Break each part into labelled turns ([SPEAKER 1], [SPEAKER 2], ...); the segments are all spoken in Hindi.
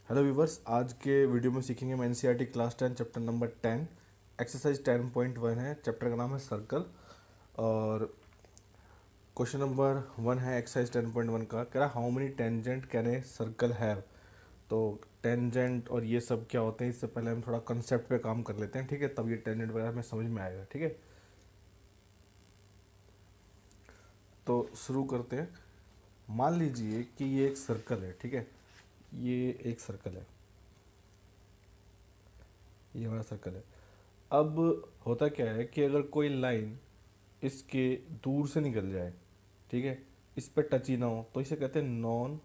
[SPEAKER 1] हेलो व्यूवर्स, आज के वीडियो में सीखेंगे हम NCERT class 10 chapter number 10 exercise 10.1 है। चैप्टर का नाम है सर्कल और क्वेश्चन नंबर 1 है एक्सरसाइज 10.1 का। कह रहा how many tangent can a circle have. तो टेंजेंट और ये सब क्या होते हैं, इससे पहले हम थोड़ा कंसेप्ट पे काम कर लेते हैं, ठीक है, तब ये टेंजेंट वगैरह हमें समझ में आएगा, ठीक है। तो शुरू करते हैं। मान लीजिए कि ये एक सर्कल है, ठीक है, ये एक सर्कल है, ये हमारा सर्कल है। अब होता क्या है कि अगर कोई लाइन इसके दूर से निकल जाए, ठीक है, इस पर टच ही ना हो, तो इसे कहते हैं नॉन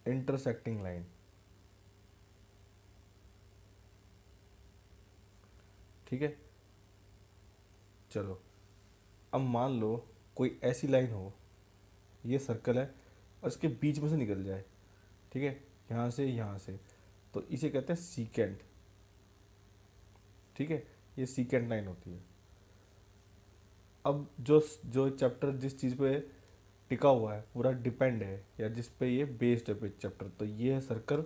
[SPEAKER 1] इंटरसेक्टिंग लाइन, ठीक है। चलो, अब मान लो कोई ऐसी लाइन हो, ये सर्कल है और इसके बीच में से निकल जाए, ठीक है, यहाँ से, तो इसे कहते हैं सीकेंट, ठीक है, ये सीकेंट लाइन होती है। अब जो जो चैप्टर जिस चीज़ पे टिका हुआ है, पूरा डिपेंड है, या जिस पे ये बेस्ड है चैप्टर, तो ये है सर्कल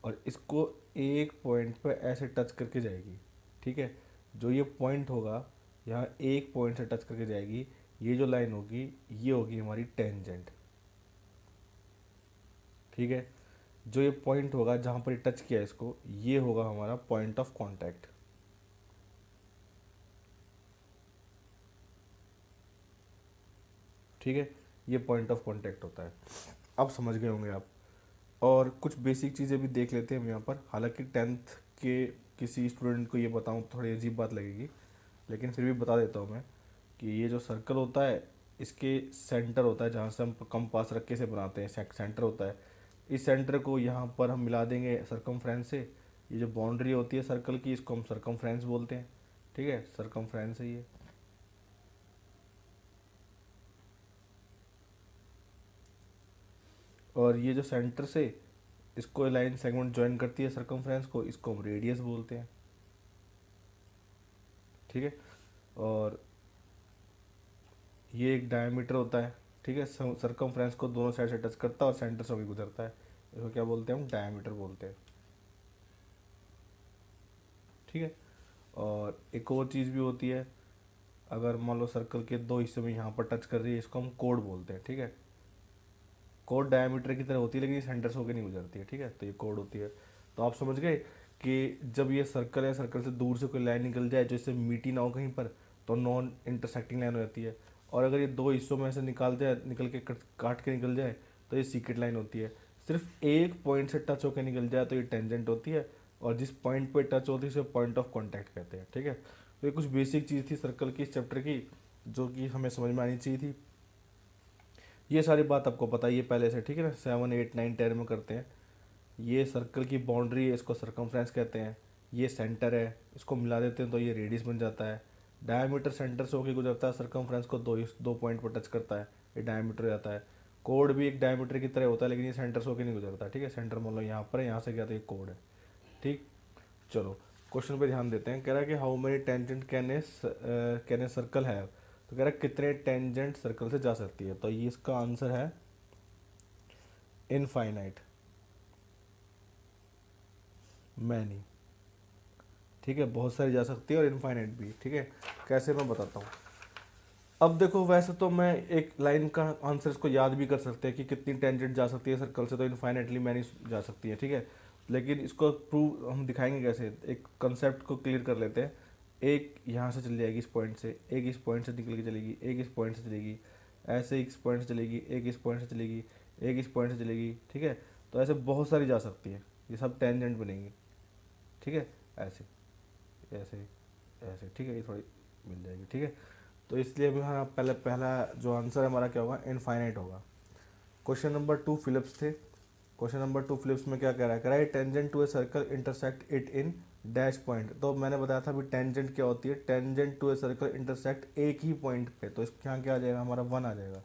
[SPEAKER 1] और इसको एक पॉइंट पे ऐसे टच करके जाएगी, ठीक है। जो ये पॉइंट होगा, यहाँ एक पॉइंट से टच करके जाएगी, ये जो लाइन होगी ये होगी हमारी टेंजेंट, ठीक है। जो ये पॉइंट होगा जहाँ पर ये टच किया है इसको, ये होगा हमारा पॉइंट ऑफ कांटेक्ट, ठीक है। ये पॉइंट ऑफ कांटेक्ट होता है। अब समझ गए होंगे आप। और कुछ बेसिक चीज़ें भी देख लेते हैं हम यहाँ पर। हालांकि टेंथ के किसी स्टूडेंट को ये बताऊँ तो थोड़ी अजीब बात लगेगी, लेकिन फिर भी बता देता हूँ मैं कि ये जो सर्कल होता है, इसके सेंटर होता है, जहाँ से हम कंपास रख के से बनाते हैं, सेंटर होता है। इस सेंटर को यहाँ पर हम मिला देंगे सरकमफ्रेंस से। ये जो बाउंड्री होती है सर्कल की, इसको हम सरकमफ्रेंस बोलते हैं, ठीक है, सरकमफ्रेंस है ये। और ये जो सेंटर से इसको लाइन सेगमेंट ज्वाइन करती है सरकमफ्रेंस को, इसको हम रेडियस बोलते हैं, ठीक है। और ये एक डायमीटर होता है, ठीक है, सरकमफ्रेंस को दोनों साइड से टच करता है और सेंटर से भी गुजरता है, इसको क्या बोलते हैं हम, डायमीटर बोलते हैं, ठीक है। और एक और चीज़ भी होती है, अगर मान लो सर्कल के दो हिस्सों में यहाँ पर टच कर रही है, इसको हम कोड बोलते हैं, ठीक है। कोड डायमीटर की तरह होती है, लेकिन ये सेंटर से होकर नहीं गुजरती है, ठीक है, तो ये कोड होती है। तो आप समझ गए कि जब ये सर्कल है, सर्कल से दूर से कोई लाइन निकल जाए जो इससे मीटी ना हो कहीं पर, तो नॉन इंटरसेक्टिंग लाइन हो जाती है। और अगर ये दो हिस्सों में से निकल के काट के निकल जाए, तो ये सीक्रेट लाइन होती है। सिर्फ एक पॉइंट से टच होकर निकल जाए तो ये टेंजेंट होती है, और जिस पॉइंट पे टच होती है उसे पॉइंट ऑफ कांटेक्ट कहते हैं, ठीक है। तो ये कुछ बेसिक चीज़ थी सर्कल की, इस चैप्टर की, जो कि हमें समझ में आनी चाहिए थी। ये सारी बात आपको पता ही है पहले से, ठीक है ना, 7, 8, 9, 10 में करते हैं। ये सर्कल की बाउंड्री है, इसको सरकमफ्रेंस कहते हैं। ये सेंटर है, इसको मिला देते हैं तो ये रेडियस बन जाता है। डायमीटर सेंटर से होकर गुजरता है, सरकमफ्रेंस को दो पॉइंट पर टच करता है, ये डायमीटर हो जाता है। कोड भी एक डायमीटर की तरह होता है, लेकिन ये सेंटर से होकर नहीं गुजरता, ठीक है। सेंटर मान लो यहाँ पर है, यहाँ से गया तो ये कोड है, ठीक। चलो, क्वेश्चन पे ध्यान देते हैं। कह रहा है कि how many tangent can a circle have. तो कह रहा है कितने टेंजेंट सर्कल से जा सकती है, तो ये इसका आंसर है इनफाइनाइट, मैनी, ठीक है। बहुत सारी जा सकती है और इनफाइनाइट भी, ठीक है। कैसे, मैं बताता हूँ। अब देखो, वैसे तो मैं एक लाइन का आंसर इसको याद भी कर सकते हैं कि कितनी टेंजेंट जा सकती है सर्कल से, तो इनफाइनाइटली मैनी जा सकती है, ठीक है। लेकिन इसको प्रूव हम दिखाएंगे कैसे, एक कंसेप्ट को क्लियर कर लेते हैं। एक यहाँ से चली जाएगी इस पॉइंट से, एक इस पॉइंट से निकल के चलेगी, एक इस पॉइंट से चलेगी, ऐसे इस पॉइंट से चलेगी, एक इस पॉइंट से चलेगी, एक इस पॉइंट से चलेगी, ठीक है। तो ऐसे बहुत सारी जा सकती है, ये सब टेंजेंट बनेगी, ठीक है। ऐसे, ऐसे, ऐसे, ठीक है, ये थोड़ी मिल जाएगी, ठीक है। तो इसलिए भी हमारा पहला जो आंसर है हमारा क्या होगा, इनफाइनाइट होगा। क्वेश्चन नंबर 2 फिलिप्स थे। क्वेश्चन नंबर 2 फिलिप्स में क्या कह रहा है, tangent to a circle intersect it in dash point. तो मैंने बताया था अभी टेंजेंट क्या होती है, tangent to a circle intersect एक ही पॉइंट पे, तो इसके यहाँ क्या आ जाएगा, हमारा 1 आ जाएगा,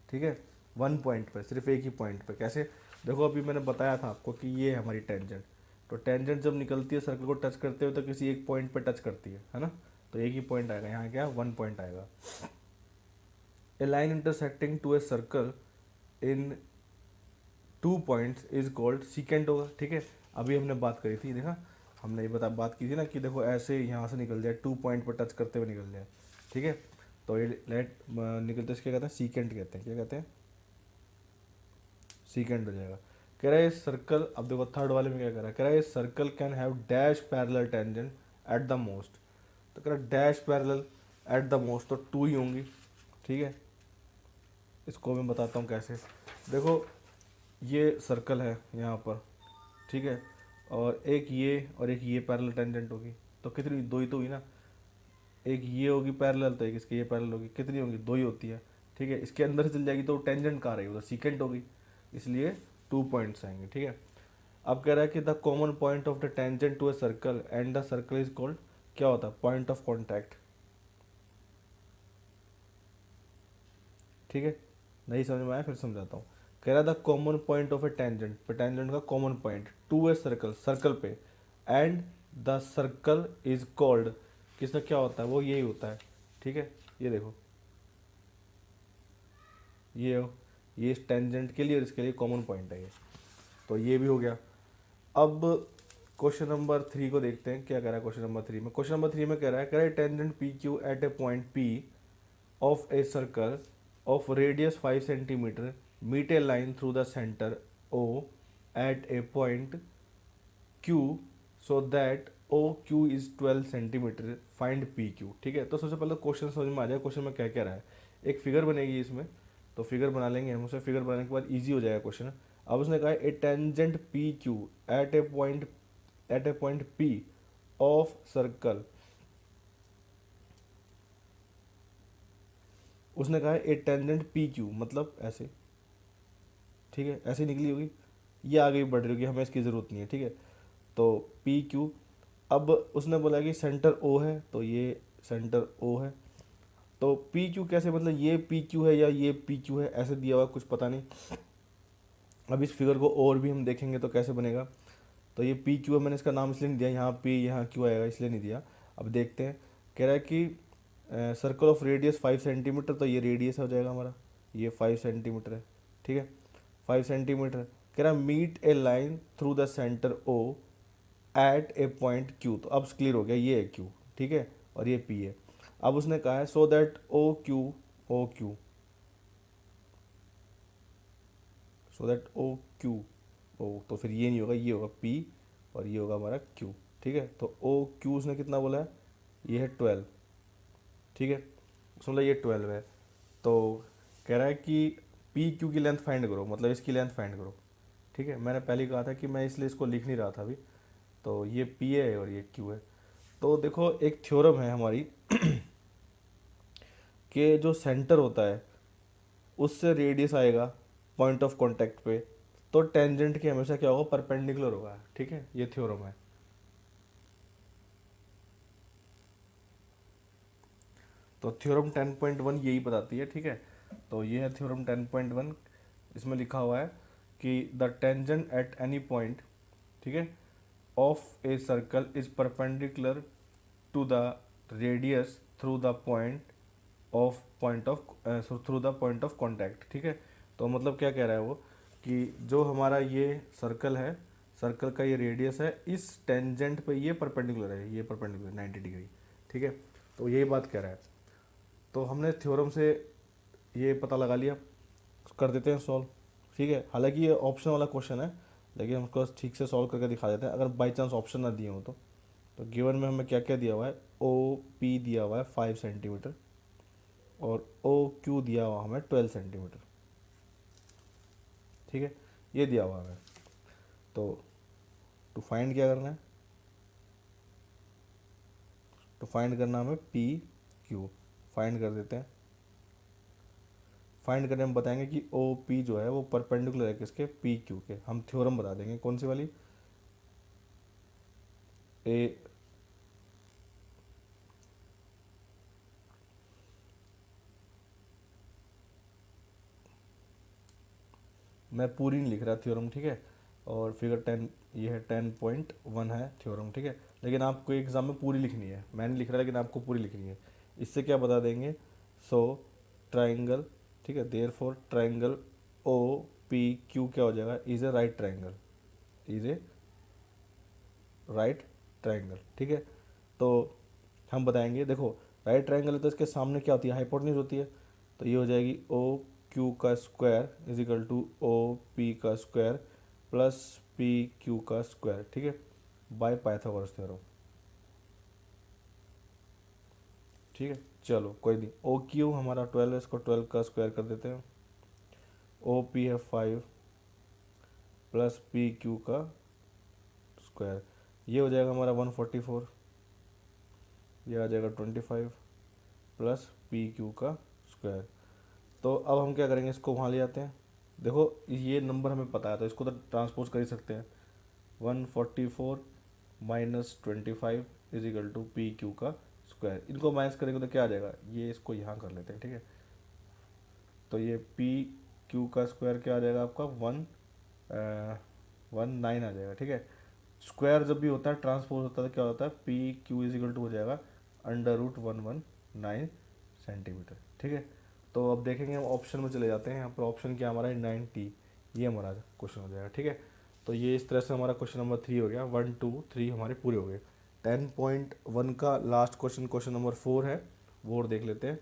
[SPEAKER 1] ठीक है। 1 पॉइंट पे, सिर्फ एक ही पॉइंट पे। कैसे, देखो अभी मैंने बताया था आपको कि ये है हमारी टेंजेंट। तो टेंजेंट जब निकलती है सर्कल को टच करते हुए, तो किसी एक पॉइंट पे टच करती है ना, तो एक ही पॉइंट आएगा, यहाँ क्या 1 पॉइंट आएगा। A line intersecting to a circle in 2 points is called secant होगा, ठीक है। अभी हमने बात करी थी, देखा हमने ये बात की थी ना कि देखो ऐसे यहाँ से निकल जाए, 2 पॉइंट पर टच करते हुए निकल जाए, ठीक है। तो ये लेट निकलते क्या कहते हैं, सीकेंट कहते हैं, क्या कहते हैं, सीकेंट हो जाएगा। कह रहा है सर्कल, अब देखो थर्ड वाले में क्या कह रहा है, कह रहा है circle can have dash parallel tangent at the most. तो कह रहा है dash parallel at the most, तो 2 ही होंगी, ठीक है। इसको मैं बताता हूँ कैसे। देखो ये सर्कल है यहाँ पर, ठीक है, और एक ये पैरेलल टेंजेंट होगी, तो कितनी, 2 ही तो हुई ना। एक ये होगी पैरेलल, तो एक इसके ये पैरेलल होगी, कितनी होगी, 2 ही होती है, ठीक है। इसके अंदर से चल जाएगी तो टेंजेंट कहाँ रहेगी, तो सीकेंट होगी, इसलिए 2 पॉइंट्स आएंगे, ठीक है। अब कह रहा है कि the common point of the tangent to a circle and the circle is called, क्या होता है, पॉइंट ऑफ कॉन्टैक्ट, ठीक है। नहीं समझ में आया, फिर समझाता हूँ। कह रहा था common point of a tangent, पे टेंजेंट का common point to a circle, circle पे, and the circle is called, किसका क्या होता है, वो यही होता है, ठीक है। ये देखो ये हो, ये इस टेंजेंट के लिए और इसके लिए कॉमन पॉइंट है ये, तो ये भी हो गया। अब क्वेश्चन नंबर 3 को देखते हैं क्या कह रहा है। क्वेश्चन नंबर 3 में, कह रहा है tangent P Q at a point P of a circle of radius 5 centimeter meet a line through the center O at a point Q so that OQ is 12 centimetre, find PQ, ठीक है। तो सबसे पहले क्वेश्चन समझ में आ जाए, क्वेश्चन में क्या कह रहा है। एक फिगर बनेगी इसमें, तो फिगर बना लेंगे हम, उसे फिगर बनाने के बाद इजी हो जाएगा क्वेश्चन। अब उसने कहा a tangent PQ at a point P of circle, उसने कहा है ए टेंजेंट पी क्यू, मतलब ऐसे, ठीक है, ऐसे निकली होगी, ये आगे भी बढ़ रही होगी, हमें इसकी ज़रूरत नहीं है, ठीक है। तो पी क्यू, अब उसने बोला कि सेंटर ओ है, तो ये सेंटर ओ है, तो पी क्यू कैसे, मतलब ये पी क्यू है या ये पी क्यू है, ऐसे दिया हुआ कुछ पता नहीं। अब इस फिगर को और भी हम देखेंगे तो कैसे बनेगा। तो ये पी क्यू है, मैंने इसका नाम इसलिए नहीं दिया, यहाँ पी यहाँ क्यू आएगा इसलिए नहीं दिया। अब देखते हैं, कह रहा है कि सर्कल ऑफ रेडियस 5 सेंटीमीटर, तो ये रेडियस हो जाएगा हमारा, ये 5 सेंटीमीटर है, ठीक है, 5 सेंटीमीटर। कह रहा है meet a line through the centre O at a point Q, तो अब क्लियर हो गया, ये है क्यू, ठीक है, और ये पी है। अब उसने कहा है so that O Q so that O Q, O तो फिर ये नहीं होगा, ये होगा पी और ये होगा हमारा क्यू, ठीक है। तो ओ क्यू उसने कितना बोला है, ये है 12, ठीक है, उसने बोला ये 12 है। तो कह रहा है कि पी क्यू की लेंथ फाइंड करो, मतलब इसकी लेंथ फाइंड करो, ठीक है। मैंने पहले कहा था कि मैं इसलिए इसको लिख नहीं रहा था अभी, तो ये पी है और ये क्यू है। तो देखो एक थ्योरम है हमारी कि जो सेंटर होता है उससे रेडियस आएगा पॉइंट ऑफ कांटेक्ट पे, तो टेंजेंट के हमेशा क्या होगा, परपेंडिकुलर होगा, ठीक है, ये थ्योरम है। तो थ्योरम 10.1 यही बताती है, ठीक है। तो ये है थ्योरम 10.1, इसमें लिखा हुआ है कि the tangent at any point, ठीक है, of a circle is perpendicular to the radius through the point of contact, ठीक है। तो मतलब क्या कह रहा है वो, कि जो हमारा ये सर्कल है, सर्कल का ये रेडियस है, इस टेंजेंट पे ये परपेंडिकुलर है, ये परपेंडिकुलर 90 डिग्री, ठीक है। तो यही बात कह रहा है। तो हमने थ्योरम से ये पता लगा लिया, कर देते हैं सॉल्व, ठीक है। हालांकि ये ऑप्शन वाला क्वेश्चन है, लेकिन हम उसको ठीक से सॉल्व करके दिखा देते हैं, अगर बाई चांस ऑप्शन ना दिए हो तो गिवन में हमें क्या क्या दिया हुआ है, ओ पी दिया हुआ है 5 सेंटीमीटर और ओ क्यू दिया हुआ हमें 12 सेंटीमीटर, ठीक है, ये दिया हुआ हमें। तो टू फाइंड क्या करना है, तो फाइंड करना हमें पी क्यू, फाइंड कर देते हैं। फाइंड करने में बताएंगे कि ओ पी जो है वो परपेंडिकुलर है किसके, पी क्यू के। हम थ्योरम बता देंगे कौन सी वाली, ए मैं पूरी नहीं लिख रहा थ्योरम, ठीक है। और फिगर 10, ये है 10.1 है थ्योरम, ठीक है। लेकिन आपको एग्जाम में पूरी लिखनी है, मैं नहीं लिख रहा लेकिन आपको पूरी लिखनी है। इससे क्या बता देंगे, सो ट्राइंगल, ठीक है, therefore triangle O P Q क्या हो जाएगा, is a right triangle, is a right triangle. ठीक है, तो हम बताएंगे, देखो राइट ट्राइंगल है तो इसके सामने क्या होती है, हाइपोटेन्यूज होती है, तो ये हो जाएगी ओ क्यू का square is equal to O P का स्क्वायर प्लस पी क्यू का स्क्वायर। ठीक है, बाय पाइथागोरस थ्योरम। ठीक है, चलो कोई नहीं, ओ क्यू हमारा 12 है, इसको 12 का स्क्वायर कर देते हैं, ओ पी है 5 प्लस पी क्यू का स्क्वायर, ये हो जाएगा हमारा 144, ये आ जाएगा 25 प्लस पी क्यू का स्क्वायर। तो अब हम क्या करेंगे, इसको वहाँ ले जाते हैं, देखो ये नंबर हमें पता है तो इसको तो ट्रांसपोज कर ही सकते हैं, 144 minus 25 is equal to P Q का स्क्वायर, इनको माइनस करेंगे तो क्या आ जाएगा, ये इसको यहाँ कर लेते हैं। ठीक है, तो ये पी क्यू का स्क्वायर क्या आ जाएगा आपका 19 आ जाएगा। ठीक है, स्क्वायर जब भी होता है ट्रांसपोज होता है तो क्या होता है, P Q is equal to हो जाएगा अंडर रूट 119 सेंटीमीटर। ठीक है, तो अब देखेंगे हम ऑप्शन में चले जाते हैं, यहाँ पर ऑप्शन क्या हमारा है 90, ये हमारा क्वेश्चन हो जाएगा। ठीक है, तो ये इस तरह से हमारा क्वेश्चन नंबर 3 हो गया, 1 2 3 हमारे पूरे हो गए। 10.1 का लास्ट क्वेश्चन, क्वेश्चन नंबर 4 है, वो और देख लेते हैं।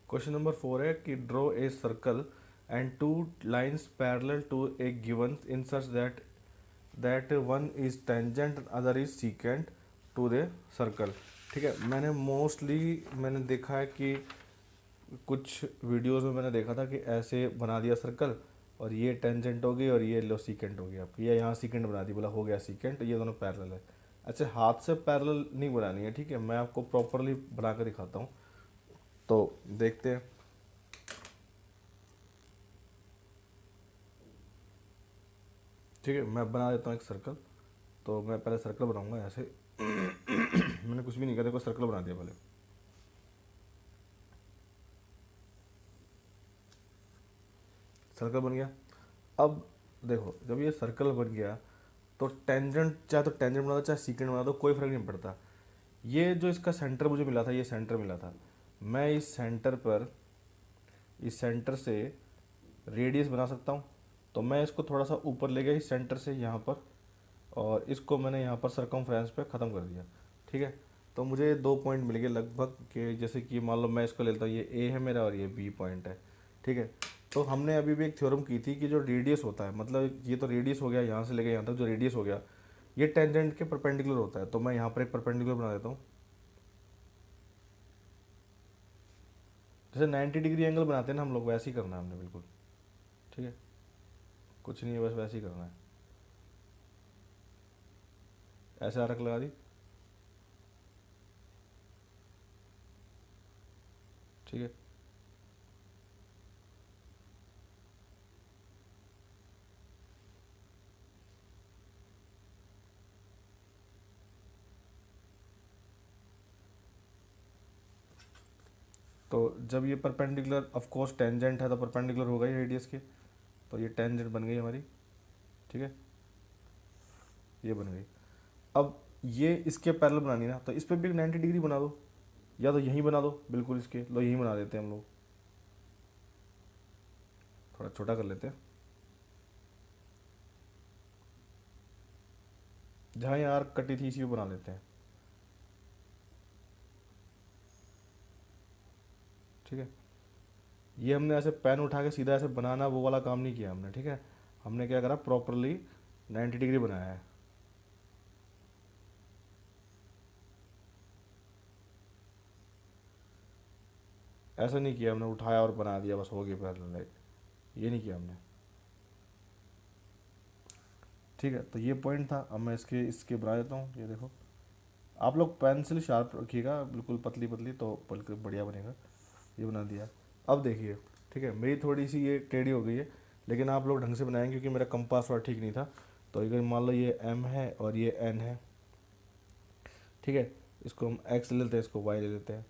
[SPEAKER 1] क्वेश्चन नंबर 4 है कि draw a circle and two lines parallel to a given in such that one is tangent other is secant to the circle. ठीक है, मैंने देखा है कि कुछ वीडियोस में मैंने देखा था कि ऐसे बना दिया सर्कल और ये टेंजेंट हो गई और ये लो सीकेंट हो गई आपकी, ये यहाँ सीकेंट बना दी, बोला हो गया सीकेंट, ये दोनों पैरेलल है। अच्छा, हाथ से पैरेलल नहीं बनानी है, ठीक है, मैं आपको प्रॉपरली बना कर दिखाता हूँ, तो देखते हैं। ठीक है, मैं बना देता हूँ एक सर्कल, तो मैं पहले सर्कल बनाऊंगा ऐसे मैंने कुछ भी नहीं किया, देखो सर्कल बना दिया पहले, सर्कल बन गया। अब देखो जब ये सर्कल बन गया तो टेंजेंट, चाहे तो टेंजेंट बना दो चाहे सीकेंट बना दो, कोई फर्क नहीं पड़ता। ये जो इसका सेंटर मुझे मिला था, ये सेंटर मिला था, मैं इस सेंटर पर, इस सेंटर से रेडियस बना सकता हूँ, तो मैं इसको थोड़ा सा ऊपर ले गया इस सेंटर से यहाँ पर, और इसको मैंने यहाँ पर सरकमफ्रेंस पे ख़त्म कर दिया। ठीक है, तो मुझे 2 पॉइंट मिल गए लगभग के, जैसे कि मान लो मैं इसको लेता हूँ, ये ए है मेरा और ये बी पॉइंट है। ठीक है, तो हमने अभी भी एक थ्योरम की थी कि जो रेडियस होता है, मतलब ये तो रेडियस हो गया यहाँ से लेके यहाँ तक, जो रेडियस हो गया ये टेंजेंट के परपेंडिकुलर होता है, तो मैं यहाँ पर एक परपेंडिकुलर बना देता हूँ, जैसे 90 डिग्री एंगल बनाते हैं ना हम लोग, वैसे ही करना है हमने बिल्कुल। ठीक है, कुछ नहीं है, बस वैसे ही करना है, ऐसे आर्क लगा दी। ठीक है, तो जब ये परपेंडिकुलर, ऑफ कोर्स टेंजेंट है तो परपेंडिकुलर होगा ही रेडियस के, तो ये टेंजेंट बन गई हमारी। ठीक है, ये बन गई। अब ये इसके पैरेलल बनानी है ना, तो इस पर भी 90 डिग्री बना दो, या तो यहीं बना दो बिल्कुल, इसके लो यहीं बना देते हैं हम लोग, थोड़ा छोटा कर लेते हैं, जहाँ ये आर्क कटी थी इसी को बना लेते हैं। ठीक है, ये हमने ऐसे पेन उठा के सीधा ऐसे बनाना वो वाला काम नहीं किया हमने। ठीक है, हमने क्या करा, प्रॉपरली 90 डिग्री बनाया है। ऐसा नहीं किया हमने, उठाया और बना दिया बस हो गया पैरेलल, ये नहीं किया हमने। ठीक है, तो ये पॉइंट था, अब मैं इसके इसके बना देता हूँ, ये देखो, आप लोग पेंसिल शार्प रखिएगा बिल्कुल पतली पतली, तो बल्कि बढ़िया बनेगा। ये बना दिया। अब देखिए, ठीक है, मेरी थोड़ी सी ये टेढ़ी हो गई है, लेकिन आप लोग ढंग से बनाएंगे क्योंकि मेरा कंपास थोड़ा ठीक नहीं था। तो अगर मान लो ये एम है और ये एन है, ठीक है, इसको हम एक्स ले लेते हैं, इसको वाई ले लेते हैं।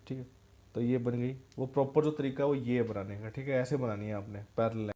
[SPEAKER 1] ठीक है, तो ये बन गई, वो प्रॉपर जो तरीका है वो ये बनाने का। ठीक है, ऐसे बनानी है आपने पैरेलल